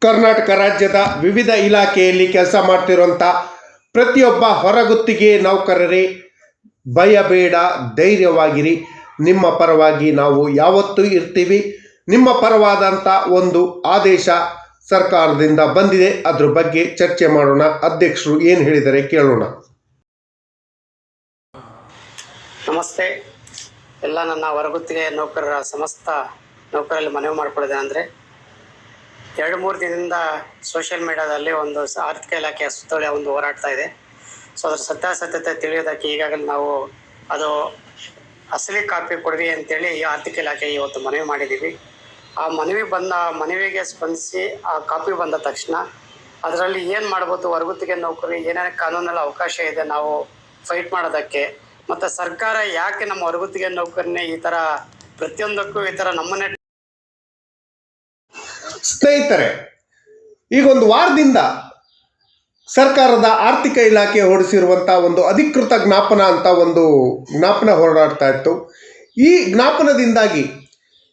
ಕರ್ನಾಟಕ ರಾಜ್ಯದ ವಿವಿಧ ಇಲಾಖೆಯಲ್ಲಿ ಕೆಲಸ ಮಾಡ್ತಿರುವಂಥ ಪ್ರತಿಯೊಬ್ಬ ಹೊರಗುತ್ತಿಗೆ ನೌಕರರೇ ಭಯಬೇಡ, ಧೈರ್ಯವಾಗಿರಿ. ನಿಮ್ಮ ಪರವಾಗಿ ನಾವು ಯಾವತ್ತೂ ಇರ್ತೀವಿ. ನಿಮ್ಮ ಪರವಾದಂಥ ಒಂದು ಆದೇಶ ಸರ್ಕಾರದಿಂದ ಬಂದಿದೆ, ಅದ್ರ ಬಗ್ಗೆ ಚರ್ಚೆ ಮಾಡೋಣ. ಅಧ್ಯಕ್ಷರು ಏನು ಹೇಳಿದರೆ ಕೇಳೋಣ. ನಮಸ್ತೆ. ಎಲ್ಲ ನನ್ನ ಹೊರಗುತ್ತಿಗೆ ನೌಕರರ ಸಮಸ್ತ ನೌಕರಲ್ಲಿ ಮನವಿ ಮಾಡಿಕೊಳ್ಳೋದೇನೆಂದರೆ, ಅಂದರೆ 2-3 ದಿನದಿಂದ ಸೋಷಿಯಲ್ ಮೀಡಿಯಾದಲ್ಲಿ ಒಂದು ಆರ್ಥಿಕ ಇಲಾಖೆಯ ಸುತ್ತೋಲೆ ಒಂದು ಹೋರಾಡ್ತಾ ಇದೆ. ಸೊ ಅದರ ಸತ್ಯಾಸತ್ಯತೆ ತಿಳಿಯೋದಕ್ಕೆ ಈಗಾಗಲೇ ನಾವು ಅದು ಅಸಲಿ ಕಾಪಿ ಕೊಡ್ವಿ ಅಂತೇಳಿ ಈ ಆರ್ಥಿಕ ಇಲಾಖೆಗೆ ಇವತ್ತು ಮನವಿ ಮಾಡಿದ್ದೀವಿ. ಆ ಮನವಿಗೆ ಸ್ಪಂದಿಸಿ ಆ ಕಾಪಿ ಬಂದ ತಕ್ಷಣ ಅದರಲ್ಲಿ ಏನು ಮಾಡ್ಬೋದು, ಹೊರಗುತ್ತಿಗೆ ನೌಕರಿ ಏನೇನು ಕಾನೂನಲ್ಲಿ ಅವಕಾಶ ಇದೆ ನಾವು ಫೈಟ್ ಮಾಡೋದಕ್ಕೆ, ಮತ್ತು ಸರ್ಕಾರ ಯಾಕೆ ನಮ್ಮ ಹೊರಗುತ್ತಿಗೆ ನೌಕರನ್ನೇ ಈ ಥರ ಪ್ರತಿಯೊಂದಕ್ಕೂ ಈ ಥರ ನಮ್ಮನ್ನೇ. ಸ್ನೇಹಿತರೆ, ಈಗ ಒಂದು ವಾರದಿಂದ ಸರ್ಕಾರದ ಆರ್ಥಿಕ ಇಲಾಖೆ ಹೊರಡಿಸಿರುವಂಥ ಒಂದು ಅಧಿಕೃತ ಜ್ಞಾಪನ ಅಂತ ಒಂದು ಜ್ಞಾಪನ ಹೊರಡಾಡ್ತಾ ಇತ್ತು. ಈ ಜ್ಞಾಪನದಿಂದಾಗಿ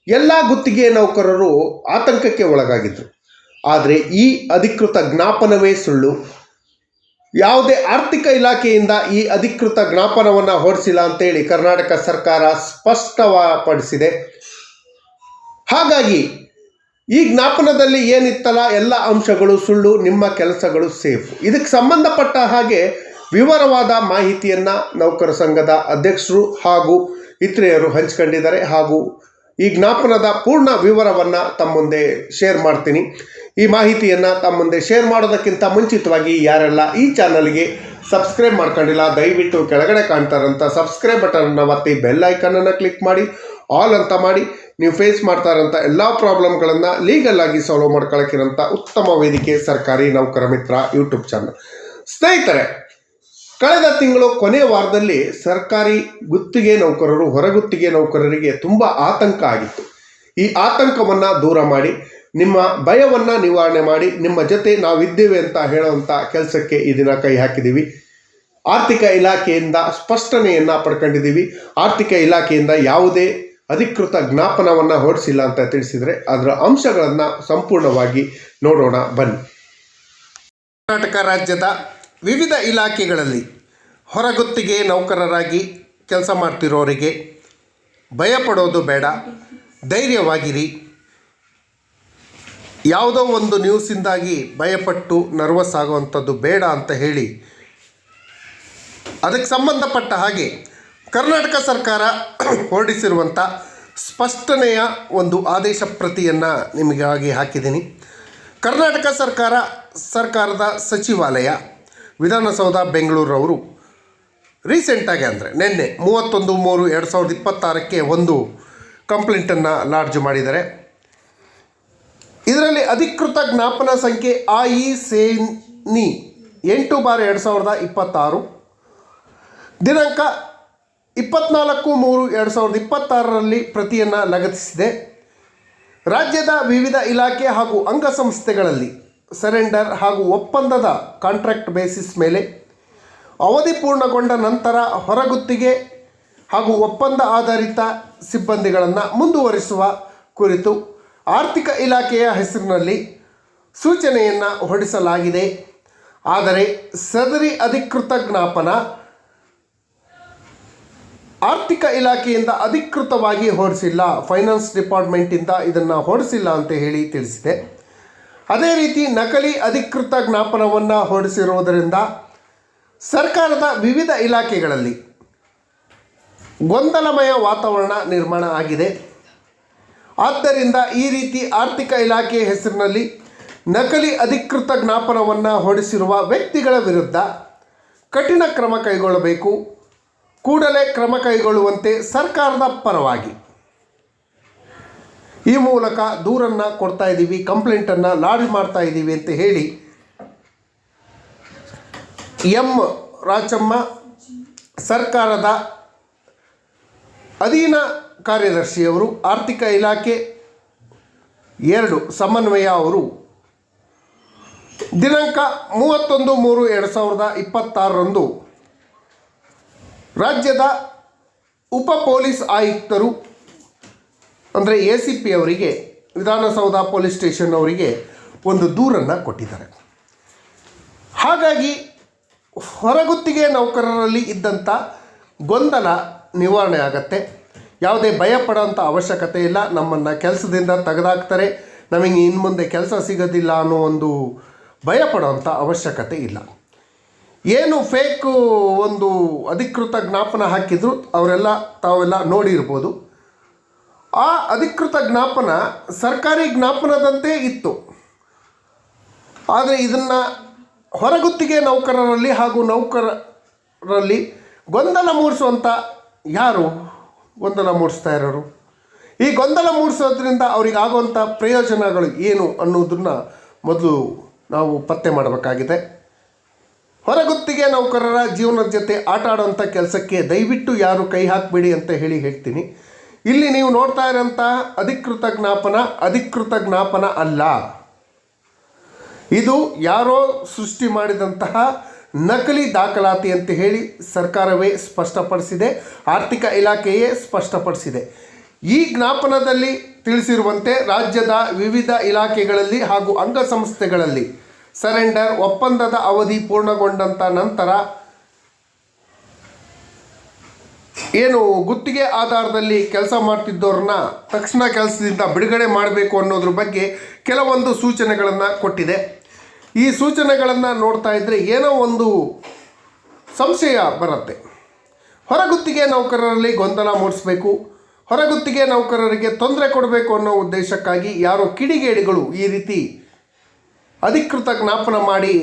ಎಲ್ಲ ಗುತ್ತಿಗೆ ನೌಕರರು ಆತಂಕಕ್ಕೆ ಒಳಗಾಗಿದ್ದರು. ಆದರೆ ಈ ಅಧಿಕೃತ ಜ್ಞಾಪನವೇ ಸುಳ್ಳು. ಯಾವುದೇ ಆರ್ಥಿಕ ಇಲಾಖೆಯಿಂದ ಈ ಅಧಿಕೃತ ಜ್ಞಾಪನವನ್ನು ಹೊರಡಿಸಿಲ್ಲ ಅಂತೇಳಿ ಕರ್ನಾಟಕ ಸರ್ಕಾರ ಸ್ಪಷ್ಟಪಡಿಸಿದೆ. ಹಾಗಾಗಿ ಈ ಜ್ಞಾಪನದಲ್ಲಿ ಏನಿತ್ತಲ್ಲ ಎಲ್ಲ ಅಂಶಗಳು ಸುಳ್ಳು, ನಿಮ್ಮ ಕೆಲಸಗಳು ಸೇಫ್. ಇದಕ್ಕೆ ಸಂಬಂಧಪಟ್ಟ ಹಾಗೆ ವಿವರವಾದ ಮಾಹಿತಿಯನ್ನು ನೌಕರ ಸಂಘದ ಅಧ್ಯಕ್ಷರು ಹಾಗೂ ಇತರೆಯರು ಹಂಚಿಕೊಂಡಿದ್ದಾರೆ. ಹಾಗೂ ಈ ಜ್ಞಾಪನದ ಪೂರ್ಣ ವಿವರವನ್ನು ತಮ್ಮ ಮುಂದೆ ಶೇರ್ ಮಾಡ್ತೀನಿ. ಈ ಮಾಹಿತಿಯನ್ನು ತಮ್ಮ ಮುಂದೆ ಶೇರ್ ಮಾಡೋದಕ್ಕಿಂತ ಮುಂಚಿತವಾಗಿ ಯಾರೆಲ್ಲ ಈ ಚಾನಲ್ಗೆ ಸಬ್ಸ್ಕ್ರೈಬ್ ಮಾಡ್ಕೊಂಡಿಲ್ಲ, ದಯವಿಟ್ಟು ಕೆಳಗಡೆ ಕಾಣ್ತಾರಂಥ ಸಬ್ಸ್ಕ್ರೈಬ್ ಬಟನ್ನ ಒತ್ತಿ ಬೆಲ್ ಐಕನನ್ನು ಕ್ಲಿಕ್ ಮಾಡಿ ಆಲ್ ಅಂತ ಮಾಡಿ. ನೀವು ಫೇಸ್ ಮಾಡ್ತಾ ಇರೋಂಥ ಎಲ್ಲ ಪ್ರಾಬ್ಲಮ್ಗಳನ್ನು ಲೀಗಲ್ ಆಗಿ ಸಾಲ್ವ್ ಮಾಡ್ಕೊಳ್ಳೋಕ್ಕಿರೋಂಥ ಉತ್ತಮ ವೇದಿಕೆ ಸರ್ಕಾರಿ ನೌಕರ ಮಿತ್ರ ಯೂಟ್ಯೂಬ್ ಚಾನಲ್. ಸ್ನೇಹಿತರೆ, ಕಳೆದ ತಿಂಗಳು ಕೊನೆಯ ವಾರದಲ್ಲಿ ಸರ್ಕಾರಿ ಗುತ್ತಿಗೆ ನೌಕರರು ಹೊರಗುತ್ತಿಗೆ ನೌಕರರಿಗೆ ತುಂಬ ಆತಂಕ ಆಗಿತ್ತು. ಈ ಆತಂಕವನ್ನು ದೂರ ಮಾಡಿ, ನಿಮ್ಮ ಭಯವನ್ನು ನಿವಾರಣೆ ಮಾಡಿ, ನಿಮ್ಮ ಜೊತೆ ನಾವಿದ್ದೇವೆ ಅಂತ ಹೇಳುವಂಥ ಕೆಲಸಕ್ಕೆ ಈ ದಿನ ಕೈ ಹಾಕಿದ್ದೀವಿ. ಆರ್ಥಿಕ ಇಲಾಖೆಯಿಂದ ಸ್ಪಷ್ಟನೆಯನ್ನು ಪಡ್ಕೊಂಡಿದ್ದೀವಿ. ಆರ್ಥಿಕ ಇಲಾಖೆಯಿಂದ ಯಾವುದೇ ಅಧಿಕೃತ ಜ್ಞಾಪನವನ್ನು ಹೊರಡಿಸಿಲ್ಲ ಅಂತ ತಿಳಿಸಿದರೆ ಅದರ ಅಂಶಗಳನ್ನು ಸಂಪೂರ್ಣವಾಗಿ ನೋಡೋಣ ಬನ್ನಿ. ಕರ್ನಾಟಕ ರಾಜ್ಯದ ವಿವಿಧ ಇಲಾಖೆಗಳಲ್ಲಿ ಹೊರಗುತ್ತಿಗೆ ನೌಕರರಾಗಿ ಕೆಲಸ ಮಾಡ್ತಿರೋರಿಗೆ ಭಯಪಡೋದು ಬೇಡ, ಧೈರ್ಯವಾಗಿರಿ. ಯಾವುದೋ ಒಂದು ನ್ಯೂಸಿಂದಾಗಿ ಭಯಪಟ್ಟು ನರ್ವಸ್ ಆಗುವಂಥದ್ದು ಬೇಡ ಅಂತ ಹೇಳಿ ಅದಕ್ಕೆ ಸಂಬಂಧಪಟ್ಟ ಹಾಗೆ ಕರ್ನಾಟಕ ಸರ್ಕಾರ ಹೊರಡಿಸಿರುವಂಥ ಸ್ಪಷ್ಟನೆಯ ಒಂದು ಆದೇಶ ಪ್ರತಿಯನ್ನು ನಿಮಗಾಗಿ ಹಾಕಿದ್ದೀನಿ. ಕರ್ನಾಟಕ ಸರ್ಕಾರದ ಸಚಿವಾಲಯ ವಿಧಾನಸೌಧ ಬೆಂಗಳೂರವರು ರೀಸೆಂಟಾಗಿ ಅಂದರೆ ನಿನ್ನೆ 31/3/2026 ಒಂದು ಕಂಪ್ಲೇಂಟನ್ನು ಲಾಡ್ಜ್ ಮಾಡಿದ್ದಾರೆ. ಇದರಲ್ಲಿ ಅಧಿಕೃತ ಜ್ಞಾಪನ ಸಂಖ್ಯೆ IECNI 8/2026 ದಿನಾಂಕ 24/3/2026 ಪ್ರತಿಯನ್ನು ಲಗತ್ತಿಸಿದೆ. ರಾಜ್ಯದ ವಿವಿಧ ಇಲಾಖೆ ಹಾಗೂ ಅಂಗಸಂಸ್ಥೆಗಳಲ್ಲಿ ಸರೆಂಡರ್ ಹಾಗೂ ಒಪ್ಪಂದದ ಕಾಂಟ್ರಾಕ್ಟ್ ಬೇಸಿಸ್ ಮೇಲೆ ಅವಧಿ ಪೂರ್ಣಗೊಂಡ ನಂತರ ಹೊರಗುತ್ತಿಗೆ ಹಾಗೂ ಒಪ್ಪಂದ ಆಧಾರಿತ ಸಿಬ್ಬಂದಿಗಳನ್ನು ಮುಂದುವರಿಸುವ ಕುರಿತು ಆರ್ಥಿಕ ಇಲಾಖೆಯ ಹೆಸರಿನಲ್ಲಿ ಸೂಚನೆಯನ್ನು ಹೊರಡಿಸಲಾಗಿದೆ. ಆದರೆ ಸದರಿ ಅಧಿಕೃತ ಜ್ಞಾಪನ ಆರ್ಥಿಕ ಇಲಾಖೆಯಿಂದ ಅಧಿಕೃತವಾಗಿ ಹೊರಡಿಸಿಲ್ಲ, ಫೈನಾನ್ಸ್ ಡಿಪಾರ್ಟ್ಮೆಂಟಿಂದ ಇದನ್ನು ಹೊರಡಿಸಿಲ್ಲ ಅಂತ ಹೇಳಿ ತಿಳಿಸಿದೆ. ಅದೇ ರೀತಿ ನಕಲಿ ಅಧಿಕೃತ ಜ್ಞಾಪನವನ್ನು ಹೊರಡಿಸಿರುವುದರಿಂದ ಸರ್ಕಾರದ ವಿವಿಧ ಇಲಾಖೆಗಳಲ್ಲಿ ಗೊಂದಲಮಯ ವಾತಾವರಣ ನಿರ್ಮಾಣ ಆಗಿದೆ. ಆದ್ದರಿಂದ ಈ ರೀತಿ ಆರ್ಥಿಕ ಇಲಾಖೆ ಹೆಸರಿನಲ್ಲಿ ನಕಲಿ ಅಧಿಕೃತ ಜ್ಞಾಪನವನ್ನು ಹೊರಡಿಸಿರುವ ವ್ಯಕ್ತಿಗಳ ವಿರುದ್ಧ ಕಠಿಣ ಕ್ರಮ ಕೈಗೊಳ್ಳಬೇಕು. ಕೂಡಲೇ ಕ್ರಮ ಕೈಗೊಳ್ಳುವಂತೆ ಸರ್ಕಾರದ ಪರವಾಗಿ ಈ ಮೂಲಕ ದೂರನ್ನು ಕೊಡ್ತಾ ಇದ್ದೀವಿ, ಕಂಪ್ಲೇಂಟನ್ನು ಲಾಡ್ಜ್ ಮಾಡ್ತಾ ಇದ್ದೀವಿ ಅಂತ ಹೇಳಿ ಎಂ ರಾಚಮ್ಮ ಸರ್ಕಾರದ ಅಧೀನ ಕಾರ್ಯದರ್ಶಿಯವರು, ಆರ್ಥಿಕ ಇಲಾಖೆ 2 ಸಮನ್ವಯ ಅವರು ದಿನಾಂಕ 31/3/2026 ರಾಜ್ಯದ ಉಪ ಪೊಲೀಸ್ ಆಯುಕ್ತರು ಅಂದರೆ ACP ಅವರಿಗೆ, ವಿಧಾನಸೌಧ ಪೊಲೀಸ್ ಸ್ಟೇಷನ್ ಅವರಿಗೆ ಒಂದು ದೂರನ್ನು ಕೊಟ್ಟಿದ್ದಾರೆ. ಹಾಗಾಗಿ ಹೊರಗುತ್ತಿಗೆ ನೌಕರರಲ್ಲಿ ಇದ್ದಂಥ ಗೊಂದಲ ನಿವಾರಣೆ ಆಗತ್ತೆ. ಯಾವುದೇ ಭಯ ಪಡೋಂಥ ಅವಶ್ಯಕತೆ ಇಲ್ಲ. ನಮ್ಮನ್ನು ಕೆಲಸದಿಂದ ತೆಗೆದಾಕ್ತಾರೆ, ನಮಗೆ ಇನ್ನು ಮುಂದೆ ಕೆಲಸ ಸಿಗೋದಿಲ್ಲ ಅನ್ನೋ ಒಂದು ಭಯ ಪಡೋಂಥ ಅವಶ್ಯಕತೆ ಇಲ್ಲ. ಏನು ಫೇಕು ಒಂದು ಅಧಿಕೃತ ಜ್ಞಾಪನ ಹಾಕಿದ್ರು ಅವರೆಲ್ಲ ತಾವೆಲ್ಲ ನೋಡಿರ್ಬೋದು. ಆ ಅಧಿಕೃತ ಜ್ಞಾಪನ ಸರ್ಕಾರಿ ಜ್ಞಾಪನದಂತೆ ಇತ್ತು. ಆದರೆ ಇದನ್ನು ಹೊರಗುತ್ತಿಗೆ ನೌಕರರಲ್ಲಿ ಹಾಗೂ ನೌಕರರಲ್ಲಿ ಗೊಂದಲ ಮೂಡಿಸುವಂಥ ಯಾರು ಗೊಂದಲ ಮೂಡಿಸ್ತಾ ಇರೋರು? ಈ ಗೊಂದಲ ಮೂಡಿಸೋದ್ರಿಂದ ಅವ್ರಿಗೆ ಆಗುವಂಥ ಪ್ರಯೋಜನಗಳು ಏನು ಅನ್ನೋದನ್ನು ಮೊದಲು ನಾವು ಪತ್ತೆ ಮಾಡಬೇಕಾಗಿದೆ. ಹೊರಗುತ್ತಿಗೆ ನೌಕರರ ಜೀವನದ ಜೊತೆ ಆಟ ಆಡೋಂಥ ಕೆಲಸಕ್ಕೆ ದಯವಿಟ್ಟು ಯಾರು ಕೈ ಹಾಕಬೇಡಿ ಅಂತ ಹೇಳ್ತೀನಿ. ಇಲ್ಲಿ ನೀವು ನೋಡ್ತಾ ಇರೋಂಥ ಅಧಿಕೃತ ಜ್ಞಾಪನ ಅಲ್ಲ. ಇದು ಯಾರೋ ಸೃಷ್ಟಿ ಮಾಡಿದಂತಹ ನಕಲಿ ದಾಖಲಾತಿ ಅಂತ ಹೇಳಿ ಸರ್ಕಾರವೇ ಸ್ಪಷ್ಟಪಡಿಸಿದೆ, ಆರ್ಥಿಕ ಇಲಾಖೆಯೇ ಸ್ಪಷ್ಟಪಡಿಸಿದೆ. ಈ ಜ್ಞಾಪನದಲ್ಲಿ ತಿಳಿಸಿರುವಂತೆ ರಾಜ್ಯದ ವಿವಿಧ ಇಲಾಖೆಗಳಲ್ಲಿ ಹಾಗೂ ಅಂಗಸಂಸ್ಥೆಗಳಲ್ಲಿ ಸರೆಂಡರ್ ಒಪ್ಪಂದದ ಅವಧಿ ಪೂರ್ಣಗೊಂಡಂಥ ನಂತರ ಏನು ಗುತ್ತಿಗೆ ಆಧಾರದಲ್ಲಿ ಕೆಲಸ ಮಾಡ್ತಿದ್ದವ್ರನ್ನ ತಕ್ಷಣ ಕೆಲಸದಿಂದ ಬಿಡುಗಡೆ ಮಾಡಬೇಕು ಅನ್ನೋದ್ರ ಬಗ್ಗೆ ಕೆಲವೊಂದು ಸೂಚನೆಗಳನ್ನು ಕೊಟ್ಟಿದೆ. ಈ ಸೂಚನೆಗಳನ್ನು ನೋಡ್ತಾ ಇದ್ದರೆ ಏನೋ ಒಂದು ಸಂಶಯ ಬರುತ್ತೆ. ಹೊರಗುತ್ತಿಗೆ ನೌಕರರಲ್ಲಿ ಗೊಂದಲ ಮೂಡಿಸಬೇಕು, ಹೊರಗುತ್ತಿಗೆ ನೌಕರರಿಗೆ ತೊಂದರೆ ಕೊಡಬೇಕು ಅನ್ನೋ ಉದ್ದೇಶಕ್ಕಾಗಿ ಯಾರೋ ಕಿಡಿಗೇಡಿಗಳು ಈ ರೀತಿ ಅಧಿಕೃತ ಜ್ಞಾಪನ ಮಾಡಿ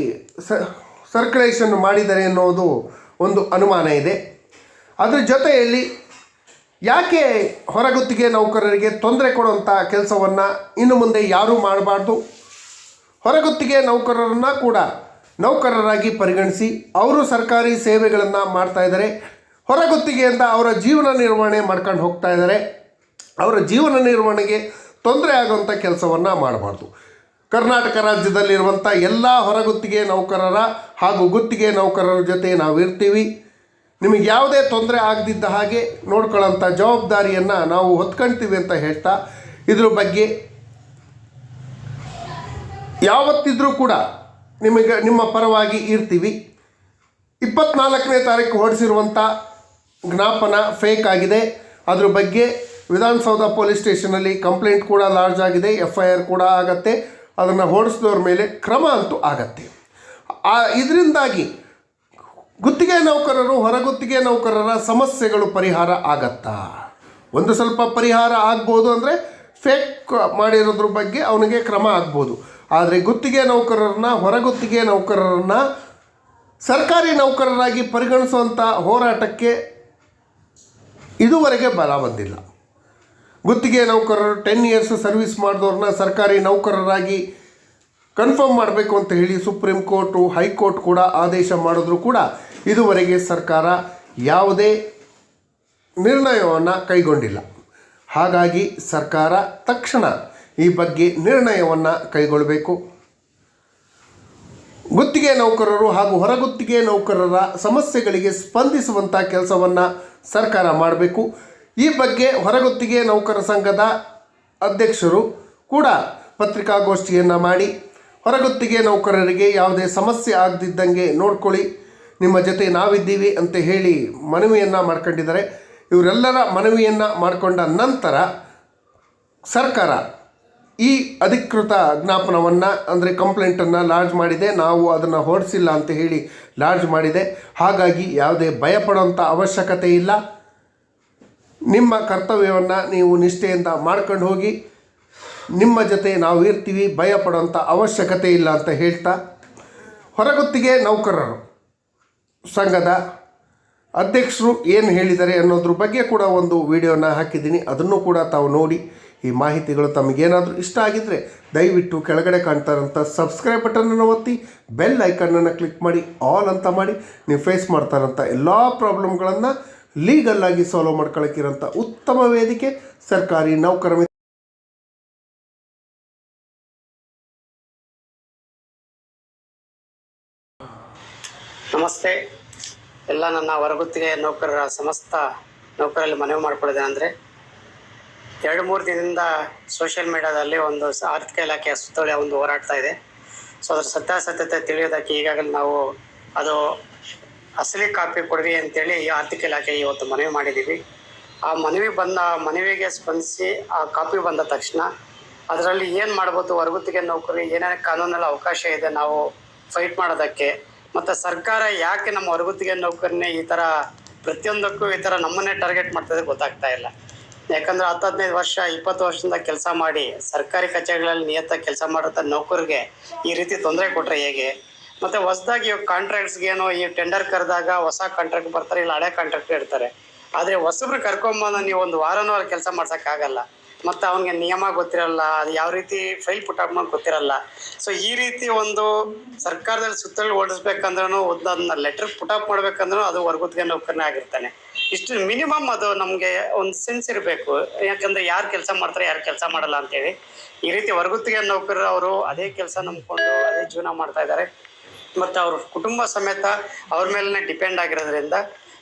ಸರ್ಕ್ಯುಲೇಷನ್ ಮಾಡಿದ್ದಾರೆ ಅನ್ನೋದು ಒಂದು ಅನುಮಾನ ಇದೆ. ಅದರ ಜೊತೆಯಲ್ಲಿ ಯಾಕೆ ಹೊರಗುತ್ತಿಗೆ ನೌಕರರಿಗೆ ತೊಂದರೆ ಕೊಡುವಂಥ ಕೆಲಸವನ್ನು ಇನ್ನು ಮುಂದೆ ಯಾರೂ ಮಾಡಬಾರ್ದು, ಹೊರಗುತ್ತಿಗೆ ನೌಕರರನ್ನು ಕೂಡ ನೌಕರರಾಗಿ ಪರಿಗಣಿಸಿ ಅವರು ಸರ್ಕಾರಿ ಸೇವೆಗಳನ್ನು ಮಾಡ್ತಾಯಿದ್ದಾರೆ, ಹೊರಗುತ್ತಿಗೆಯಿಂದ ಅವರ ಜೀವನ ನಿರ್ವಹಣೆ ಮಾಡ್ಕೊಂಡು ಹೋಗ್ತಾ ಇದ್ದಾರೆ, ಅವರ ಜೀವನ ನಿರ್ವಹಣೆಗೆ ತೊಂದರೆ ಆಗುವಂಥ ಕೆಲಸವನ್ನು ಮಾಡಬಾರ್ದು. ಕರ್ನಾಟಕ ರಾಜ್ಯದಲ್ಲಿರುವಂಥ ಎಲ್ಲ ಹೊರಗುತ್ತಿಗೆ ನೌಕರರ ಹಾಗೂ ಗುತ್ತಿಗೆ ನೌಕರರ ಜೊತೆ ನಾವು ಇರ್ತೀವಿ. ನಿಮಗೆ ಯಾವುದೇ ತೊಂದರೆ ಆಗದಿದ್ದ ಹಾಗೆ ನೋಡ್ಕೊಳ್ಳೋಂಥ ಜವಾಬ್ದಾರಿಯನ್ನು ನಾವು ಹೊತ್ಕೊಳ್ತೀವಿ ಅಂತ ಹೇಳ್ತಾ ಇದ್ರ ಬಗ್ಗೆ ಯಾವತ್ತಿದ್ರೂ ಕೂಡ ನಿಮ್ಮ ಪರವಾಗಿ ಇರ್ತೀವಿ. 24ನೇ ತಾರೀಕು ಹೊರಡಿಸಿರುವಂಥ ಜ್ಞಾಪನ ಫೇಕ್ ಆಗಿದೆ. ಅದ್ರ ಬಗ್ಗೆ ವಿಧಾನಸೌಧ ಪೊಲೀಸ್ ಸ್ಟೇಷನಲ್ಲಿ ಕಂಪ್ಲೇಂಟ್ ಕೂಡ ಲಾಡ್ಜ್ ಆಗಿದೆ, FIR ಕೂಡ ಆಗತ್ತೆ. ಅದನ್ನು ಹೊರಡಿಸಿದವ್ರ ಮೇಲೆ ಕ್ರಮ ಅಂತೂ ಆಗತ್ತೆ. ಇದರಿಂದಾಗಿ ಗುತ್ತಿಗೆ ನೌಕರರು ಹೊರಗುತ್ತಿಗೆ ನೌಕರರ ಸಮಸ್ಯೆಗಳು ಪರಿಹಾರ ಆಗತ್ತಾ? ಒಂದು ಸ್ವಲ್ಪ ಪರಿಹಾರ ಆಗ್ಬೋದು, ಅಂದರೆ ಫೇಕ್ ಮಾಡಿರೋದ್ರ ಬಗ್ಗೆ ಅವನಿಗೆ ಕ್ರಮ ಆಗ್ಬೋದು. ಆದರೆ ಗುತ್ತಿಗೆ ನೌಕರರನ್ನ ಹೊರಗುತ್ತಿಗೆ ನೌಕರರನ್ನು ಸರ್ಕಾರಿ ನೌಕರರಾಗಿ ಪರಿಗಣಿಸುವಂಥ ಹೋರಾಟಕ್ಕೆ ಇದುವರೆಗೆ ಬಲ ಬಂದಿಲ್ಲ. ಗುತ್ತಿಗೆ ನೌಕರರು 10 ಇಯರ್ಸ್ ಸರ್ವಿಸ್ ಮಾಡಿದವ್ರನ್ನ ಸರ್ಕಾರಿ ನೌಕರರಾಗಿ ಕನ್ಫರ್ಮ್ ಮಾಡಬೇಕು ಅಂತ ಹೇಳಿ ಸುಪ್ರೀಂ ಕೋರ್ಟು ಹೈಕೋರ್ಟ್ ಕೂಡ ಆದೇಶ ಮಾಡಿದ್ರು ಕೂಡ ಇದುವರೆಗೆ ಸರ್ಕಾರ ಯಾವುದೇ ನಿರ್ಣಯವನ್ನು ಕೈಗೊಂಡಿಲ್ಲ. ಹಾಗಾಗಿ ಸರ್ಕಾರ ತಕ್ಷಣ ಈ ಬಗ್ಗೆ ನಿರ್ಣಯವನ್ನು ಕೈಗೊಳ್ಳಬೇಕು. ಗುತ್ತಿಗೆ ನೌಕರರು ಹಾಗೂ ಹೊರಗುತ್ತಿಗೆ ನೌಕರರ ಸಮಸ್ಯೆಗಳಿಗೆ ಸ್ಪಂದಿಸುವಂಥ ಕೆಲಸವನ್ನು ಸರ್ಕಾರ ಮಾಡಬೇಕು. ಈ ಬಗ್ಗೆ ಹೊರಗುತ್ತಿಗೆ ನೌಕರ ಸಂಘದ ಅಧ್ಯಕ್ಷರು ಕೂಡ ಪತ್ರಿಕಾಗೋಷ್ಠಿಯನ್ನು ಮಾಡಿ ಹೊರಗುತ್ತಿಗೆ ನೌಕರರಿಗೆ ಯಾವುದೇ ಸಮಸ್ಯೆ ಆಗದಿದ್ದಂಗೆ ನೋಡ್ಕೊಳ್ಳಿ, ನಿಮ್ಮ ಜೊತೆ ನಾವಿದ್ದೀವಿ ಅಂತ ಹೇಳಿ ಮನವಿಯನ್ನು ಮಾಡ್ಕೊಂಡಿದ್ದಾರೆ. ಇವರೆಲ್ಲರ ಮನವಿಯನ್ನು ಮಾಡಿಕೊಂಡ ನಂತರ ಸರ್ಕಾರ ಈ ಅಧಿಕೃತ ಜ್ಞಾಪನವನ್ನು ಅಂದರೆ ಕಂಪ್ಲೇಂಟನ್ನು ಲಾಡ್ಜ್ ಮಾಡಿದೆ. ನಾವು ಅದನ್ನು ಹೊರಡಿಸಿಲ್ಲ ಅಂತ ಹೇಳಿ ಲಾಡ್ಜ್ ಮಾಡಿದೆ. ಹಾಗಾಗಿ ಯಾವುದೇ ಭಯಪಡುವಂಥ ಅವಶ್ಯಕತೆ ಇಲ್ಲ. ನಿಮ್ಮ ಕರ್ತವ್ಯವನ್ನು ನೀವು ನಿಷ್ಠೆಯಿಂದ ಮಾಡ್ಕೊಂಡು ಹೋಗಿ, ನಿಮ್ಮ ಜೊತೆ ನಾವು ಇರ್ತೀವಿ, ಭಯಪಡುವಂಥ ಅವಶ್ಯಕತೆ ಇಲ್ಲ ಅಂತ ಹೇಳ್ತಾ ಹೊರಗುತ್ತಿಗೆ ನೌಕರರು ಸಂಘದ ಅಧ್ಯಕ್ಷರು ಏನು ಹೇಳಿದ್ದಾರೆ ಅನ್ನೋದ್ರ ಬಗ್ಗೆ ಕೂಡ ಒಂದು ವಿಡಿಯೋನ ಹಾಕಿದ್ದೀನಿ. ಅದನ್ನು ಕೂಡ ತಾವು ನೋಡಿ. ಈ ಮಾಹಿತಿಗಳು ತಮಗೇನಾದರೂ ಇಷ್ಟ ಆಗಿದ್ದರೆ ದಯವಿಟ್ಟು ಕೆಳಗಡೆ ಕಾಣ್ತಾ ಇರೋಂಥ ಸಬ್ಸ್ಕ್ರೈಬ್ ಬಟನನ್ನು ಒತ್ತಿ, ಬೆಲ್ ಐಕನ್ನನ್ನು ಕ್ಲಿಕ್ ಮಾಡಿ, ಆಲ್ ಅಂತ ಮಾಡಿ. ನೀವು ಫೇಸ್ ಮಾಡ್ತಾ ಇರೋಂಥ ಎಲ್ಲ ಪ್ರಾಬ್ಲಮ್ಗಳನ್ನು ಲೀಗಲ್ಲಾಗಿ ಸಾಲ್ವ್ ಮಾಡ್ಕೊಳ್ಳೋಕ್ಕಿರೋಂಥ ಉತ್ತಮ ವೇದಿಕೆ ಸರ್ಕಾರಿ ನೌಕರ ಮಿತ್ರ. ನಮಸ್ತೆ. ಎಲ್ಲ ನನ್ನ ಹೊರಗುತ್ತಿಗೆ ನೌಕರರ ಸಮಸ್ತ ನೌಕರಲ್ಲಿ ಮನವಿ ಮಾಡಿಕೊಳ್ಳೋದೇನೆಂದರೆ, 2-3 ದಿನದಿಂದ ಸೋಷಿಯಲ್ ಮೀಡಿಯಾದಲ್ಲಿ ಒಂದು ಆರ್ಥಿಕ ಇಲಾಖೆಯ ಸುತ್ತೋಲೆ ಒಂದು ಹೋರಾಡ್ತಾ ಇದೆ. ಸೊ ಅದರ ಸತ್ಯಾಸತ್ಯತೆ ತಿಳಿಯೋದಕ್ಕೆ ಈಗಾಗಲೇ ನಾವು ಅದು ಅಸಲಿ ಕಾಪಿ ಕೊಡ್ರಿ ಅಂತೇಳಿ ಆರ್ಥಿಕ ಇಲಾಖೆ ಇವತ್ತು ಮನವಿ ಮಾಡಿದ್ದೀವಿ. ಆ ಮನವಿಗೆ ಸ್ಪಂದಿಸಿ ಆ ಕಾಪಿ ಬಂದ ತಕ್ಷಣ ಅದರಲ್ಲಿ ಏನು ಮಾಡ್ಬೋದು, ಹೊರಗುತ್ತಿಗೆ ನೌಕರಿ ಏನೇನು ಕಾನೂನಲ್ಲಿ ಅವಕಾಶ ಇದೆ ನಾವು ಫೈಟ್ ಮಾಡೋದಕ್ಕೆ, ಮತ್ತು ಸರ್ಕಾರ ಯಾಕೆ ನಮ್ಮ ಹೊರಗುತ್ತಿಗೆ ನೌಕರನ್ನೇ ಈ ಥರ ಪ್ರತಿಯೊಂದಕ್ಕೂ ಈ ಥರ ನಮ್ಮನ್ನೇ ಟಾರ್ಗೆಟ್ ಮಾಡ್ತಿದ್ರೆ ಗೊತ್ತಾಗ್ತಾ ಇಲ್ಲ. ಯಾಕಂದರೆ 10-15 ವರ್ಷ 20 ವರ್ಷದಿಂದ ಕೆಲಸ ಮಾಡಿ ಸರ್ಕಾರಿ ಕಚೇರಿಗಳಲ್ಲಿ ನಿಯತ್ತಾಗಿ ಕೆಲಸ ಮಾಡುವಂಥ ನೌಕರಿಗೆ ಈ ರೀತಿ ತೊಂದರೆ ಕೊಟ್ಟರೆ ಹೇಗೆ? ಮತ್ತು ಹೊಸದಾಗಿ ಕಾಂಟ್ರಾಕ್ಟ್ಸ್ಗೇನೋ ಈ ಟೆಂಡರ್ ಕರೆದಾಗ ಹೊಸ ಕಾಂಟ್ರಾಕ್ಟ್ ಬರ್ತಾರೆ, ಇಲ್ಲ ಹಳೆ ಕಾಂಟ್ರಾಕ್ಟ್ ಇರ್ತಾರೆ. ಆದರೆ ಹೊಸಬ್ರು ಕರ್ಕೊಂಬಂದು ನೀವು ಒಂದು ವಾರನೂ ಅಲ್ಲಿ ಕೆಲಸ ಮಾಡ್ಸೋಕ್ಕಾಗಲ್ಲ. ಮತ್ತು ಅವನಿಗೆ ನಿಯಮ ಗೊತ್ತಿರಲ್ಲ, ಅದು ಯಾವ ರೀತಿ ಫೈಲ್ ಪುಟಪ್ ಮಾಡಿ ಗೊತ್ತಿರಲ್ಲ. ಸೊ ಈ ರೀತಿ ಒಂದು ಸರ್ಕಾರದಲ್ಲಿ ಸುತ್ತಲೂ ಓಡಿಸ್ಬೇಕಂದ್ರೂ ಒಂದೊಂದು ಲೆಟ್ರ್ ಪುಟಪ್ ಮಾಡ್ಬೇಕಂದ್ರೂ ಅದು ಹೊರಗುತ್ತಿಗೆ ನೌಕರನೇ ಆಗಿರ್ತಾನೆ. ಇಷ್ಟು ಮಿನಿಮಮ್ ಅದು ನಮಗೆ ಒಂದು ಸೆನ್ಸ್ ಇರಬೇಕು. ಯಾಕಂದರೆ ಯಾರು ಕೆಲಸ ಮಾಡ್ತಾರೆ ಯಾರು ಕೆಲಸ ಮಾಡಲ್ಲ ಅಂತೇಳಿ. ಈ ರೀತಿ ಹೊರಗುತ್ತಿಗೆ ನೌಕರರು ಅವರು ಅದೇ ಕೆಲಸ ನಂಬ್ಕೊಂಡು ಅದೇ ಜೀವನ ಮಾಡ್ತಾ ಇದ್ದಾರೆ. ಮತ್ತು ಅವ್ರ ಕುಟುಂಬ ಸಮೇತ ಅವ್ರ ಮೇಲೇ ಡಿಪೆಂಡ್ ಆಗಿರೋದ್ರಿಂದ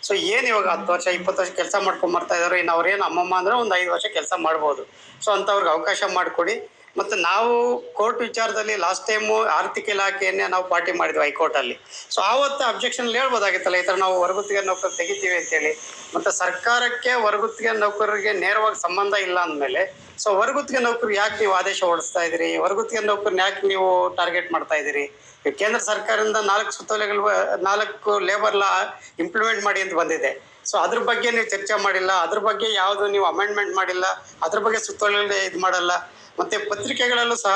ಸೊ ಏನು ಇವಾಗ 10 ವರ್ಷ 20 ವರ್ಷ ಕೆಲಸ ಮಾಡ್ಕೊಂಬರ್ತಾ ಇದ್ದಾರೆ. ಇನ್ನು ಅವ್ರೇನು ಅಮ್ಮಮ್ಮ ಅಂದರೆ ಒಂದು 5 ವರ್ಷ ಕೆಲಸ ಮಾಡ್ಬೋದು. ಸೊ ಅಂಥವ್ರಿಗೆ ಅವಕಾಶ ಮಾಡಿಕೊಡಿ. ಮತ್ತು ನಾವು ಕೋರ್ಟ್ ವಿಚಾರದಲ್ಲಿ ಲಾಸ್ಟ್ ಟೈಮು ಆರ್ಥಿಕ ಇಲಾಖೆಯನ್ನೇ ನಾವು ಪಾರ್ಟಿ ಮಾಡಿದ್ವಿ ಹೈಕೋರ್ಟಲ್ಲಿ. ಸೊ ಆವತ್ತು ಅಬ್ಜೆಕ್ಷನ್ ಹೇಳ್ಬೋದಾಗಿತ್ತಲ್ಲ, ಈ ಥರ ನಾವು ಹೊರಗುತ್ತಿಗೆ ನೌಕರು ತೆಗಿತೀವಿ ಅಂತೇಳಿ. ಮತ್ತು ಸರ್ಕಾರಕ್ಕೆ ಹೊರಗುತ್ತಿಗೆ ನೌಕರರಿಗೆ ನೇರವಾಗಿ ಸಂಬಂಧ ಇಲ್ಲ ಅಂದಮೇಲೆ ಸೊ ಹೊರಗುತ್ತಿಗೆ ನೌಕರು ಯಾಕೆ ನೀವು ಆದೇಶ ಹೊರಡಿಸ್ತಾ ಇದ್ದೀರಿ? ಹೊರಗುತ್ತಿಗೆ ನೌಕರನ್ನ ಯಾಕೆ ನೀವು ಟಾರ್ಗೆಟ್ ಮಾಡ್ತಾ ಇದ್ದೀರಿ? ಕೇಂದ್ರ ಸರ್ಕಾರದಿಂದ 4 ಸುತ್ತೋಲೆಗಳು 4 ಲೇಬರ್ ಲಾ ಇಂಪ್ಲಿಮೆಂಟ್ ಮಾಡಿ ಅಂತ ಬಂದಿದೆ. ಸೊ ಅದ್ರ ಬಗ್ಗೆ ನೀವು ಚರ್ಚೆ ಮಾಡಿಲ್ಲ, ಅದ್ರ ಬಗ್ಗೆ ಯಾವುದು ನೀವು ಅಮೆಂಡ್ಮೆಂಟ್ ಮಾಡಿಲ್ಲ, ಅದ್ರ ಬಗ್ಗೆ ಸುತ್ತೋಲೆ ಇದು ಮಾಡಲ್ಲ. ಮತ್ತು ಪತ್ರಿಕೆಗಳಲ್ಲೂ ಸಹ